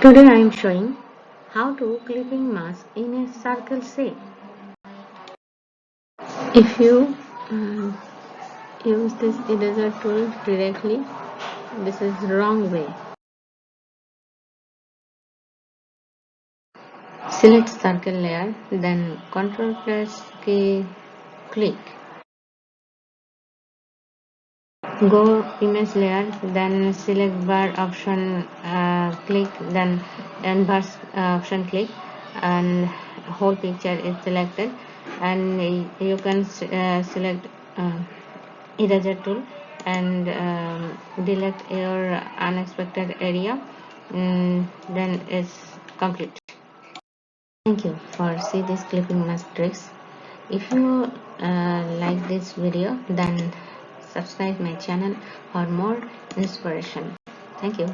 Today I am showing how to clipping mask in a circle shape. If you use this eraser tool directly, this is wrong way. Select circle layer, then Ctrl plus key click. Go image layer, then select bar option click, then inverse option click, and whole picture is selected, and you can select eraser tool and delete your unexpected area. Then it's complete. Thank you for see this clipping mask tricks. If you like this video, then subscribe my channel for more inspiration. Thank you.